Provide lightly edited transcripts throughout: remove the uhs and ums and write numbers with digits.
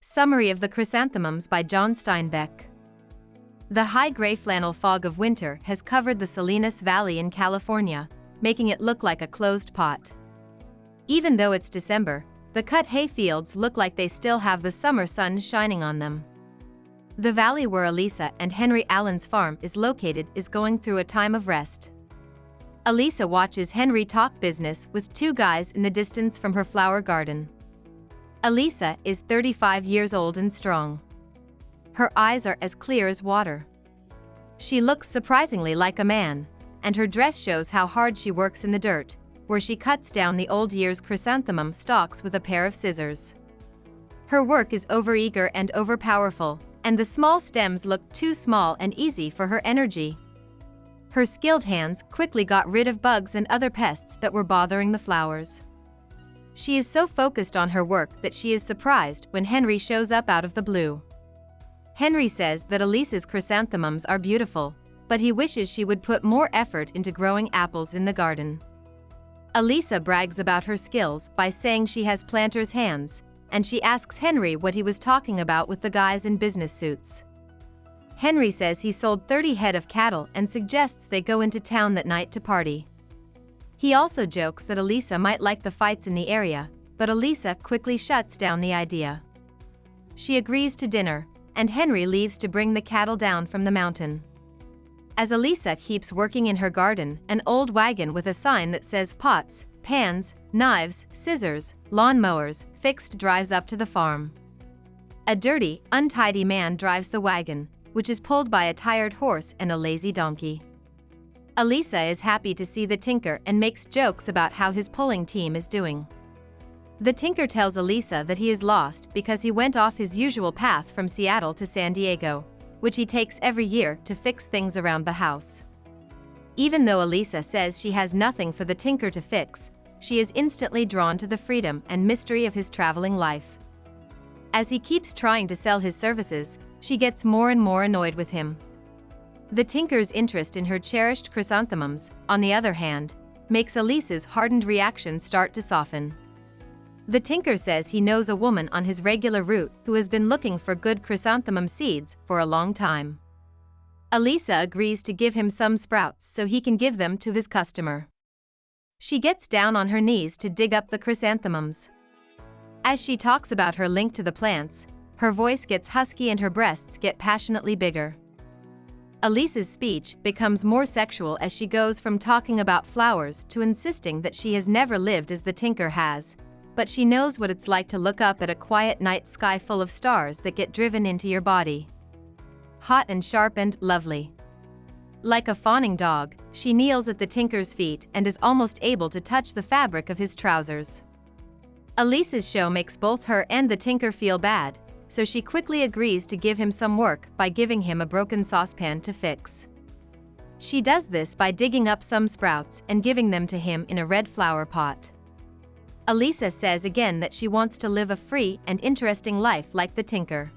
Summary of the Chrysanthemums by John Steinbeck. The high gray flannel fog of winter has covered the Salinas Valley in California, making it look like a closed pot. Even though it's December, the cut hay fields look like they still have the summer sun shining on them. The valley where Elisa and Henry Allen's farm is located is going through a time of rest. Elisa watches Henry talk business with two guys in the distance from her flower garden. Elisa is 35 years old and strong. Her eyes are as clear as water. She looks surprisingly like a man, and her dress shows how hard she works in the dirt, where she cuts down the old year's chrysanthemum stalks with a pair of scissors. Her work is overeager and overpowerful, and the small stems look too small and easy for her energy. Her skilled hands quickly got rid of bugs and other pests that were bothering the flowers. She is so focused on her work that she is surprised when Henry shows up out of the blue. Henry says that Elisa's chrysanthemums are beautiful, but he wishes she would put more effort into growing apples in the garden. Elisa brags about her skills by saying she has planter's hands, and she asks Henry what he was talking about with the guys in business suits. Henry says he sold 30 head of cattle and suggests they go into town that night to party. He also jokes that Elisa might like the fights in the area, but Elisa quickly shuts down the idea. She agrees to dinner, and Henry leaves to bring the cattle down from the mountain. As Elisa keeps working in her garden, an old wagon with a sign that says pots, pans, knives, scissors, lawn mowers, fixed drives up to the farm. A dirty, untidy man drives the wagon, which is pulled by a tired horse and a lazy donkey. Elisa is happy to see the tinker and makes jokes about how his pulling team is doing. The tinker tells Elisa that he is lost because he went off his usual path from Seattle to San Diego, which he takes every year to fix things around the house. Even though Elisa says she has nothing for the tinker to fix, she is instantly drawn to the freedom and mystery of his traveling life. As he keeps trying to sell his services, she gets more and more annoyed with him. The tinker's interest in her cherished chrysanthemums, on the other hand, makes Elisa's hardened reaction start to soften. The tinker says he knows a woman on his regular route who has been looking for good chrysanthemum seeds for a long time. Elisa agrees to give him some sprouts so he can give them to his customer. She gets down on her knees to dig up the chrysanthemums. As she talks about her link to the plants, her voice gets husky and her breasts get passionately bigger. Elisa's speech becomes more sexual as she goes from talking about flowers to insisting that she has never lived as the tinker has, but she knows what it's like to look up at a quiet night sky full of stars that get driven into your body. Hot and sharp and lovely. Like a fawning dog, she kneels at the tinker's feet and is almost able to touch the fabric of his trousers. Elisa's show makes both her and the tinker feel bad, so she quickly agrees to give him some work by giving him a broken saucepan to fix. She does this by digging up some sprouts and giving them to him in a red flower pot. Elisa says again that she wants to live a free and interesting life like the tinker.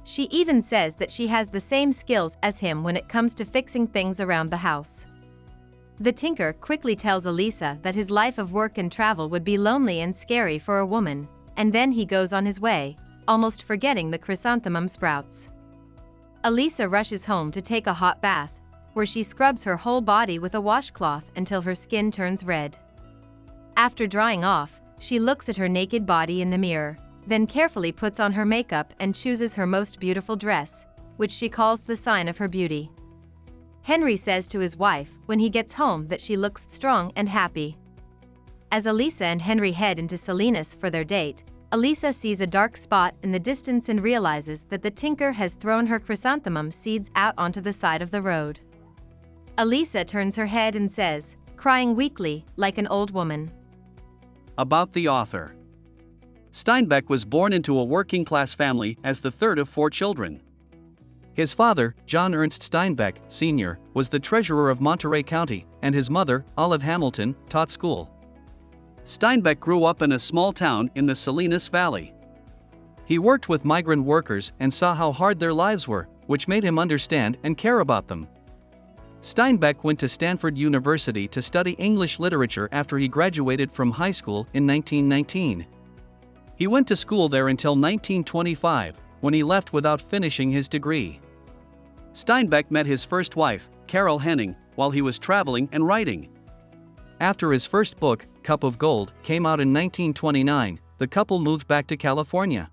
She even says that she has the same skills as him when it comes to fixing things around the house. The tinker quickly tells Elisa that his life of work and travel would be lonely and scary for a woman, and then he goes on his way, almost forgetting the chrysanthemum sprouts. Elisa rushes home to take a hot bath, where she scrubs her whole body with a washcloth until her skin turns red. After drying off, she looks at her naked body in the mirror, then carefully puts on her makeup and chooses her most beautiful dress, which she calls the sign of her beauty. Henry says to his wife when he gets home that she looks strong and happy. As Elisa and Henry head into Salinas for their date, Elisa sees a dark spot in the distance and realizes that the tinker has thrown her chrysanthemum seeds out onto the side of the road. Elisa turns her head and says, crying weakly, like an old woman. About the author. Steinbeck was born into a working-class family as the third of 4 children. His father, John Ernst Steinbeck, Sr., was the treasurer of Monterey County, and his mother, Olive Hamilton, taught school. Steinbeck grew up in a small town in the Salinas Valley. He worked with migrant workers and saw how hard their lives were, which made him understand and care about them. Steinbeck went to Stanford University to study English literature after he graduated from high school in 1919. He went to school there until 1925, when he left without finishing his degree. Steinbeck met his first wife, Carol Henning, while he was traveling and writing. After his first book, Cup of Gold, came out in 1929, the couple moved back to California.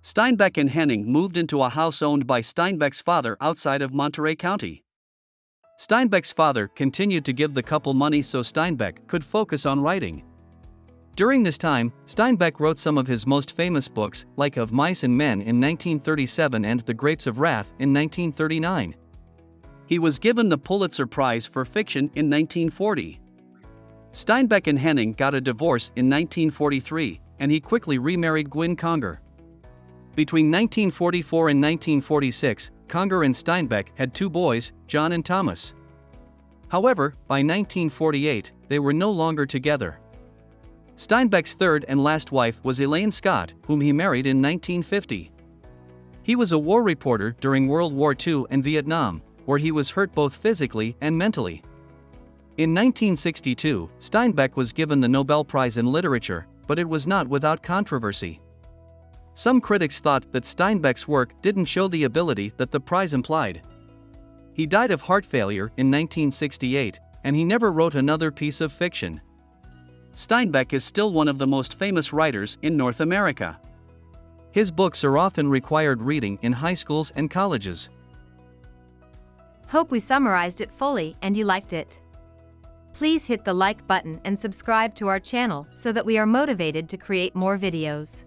Steinbeck and Henning moved into a house owned by Steinbeck's father outside of Monterey County. Steinbeck's father continued to give the couple money so Steinbeck could focus on writing. During this time, Steinbeck wrote some of his most famous books, like Of Mice and Men in 1937 and The Grapes of Wrath in 1939. He was given the Pulitzer Prize for Fiction in 1940. Steinbeck and Henning got a divorce in 1943, and he quickly remarried Gwyn Conger. Between 1944 and 1946, Conger and Steinbeck had 2 boys, John and Thomas. However, by 1948, they were no longer together. Steinbeck's third and last wife was Elaine Scott, whom he married in 1950. He was a war reporter during World War II and Vietnam, where he was hurt both physically and mentally. In 1962, Steinbeck was given the Nobel Prize in Literature, but it was not without controversy. Some critics thought that Steinbeck's work didn't show the ability that the prize implied. He died of heart failure in 1968, and he never wrote another piece of fiction. Steinbeck is still one of the most famous writers in North America. His books are often required reading in high schools and colleges. Hope we summarized it fully and you liked it. Please hit the like button and subscribe to our channel so that we are motivated to create more videos.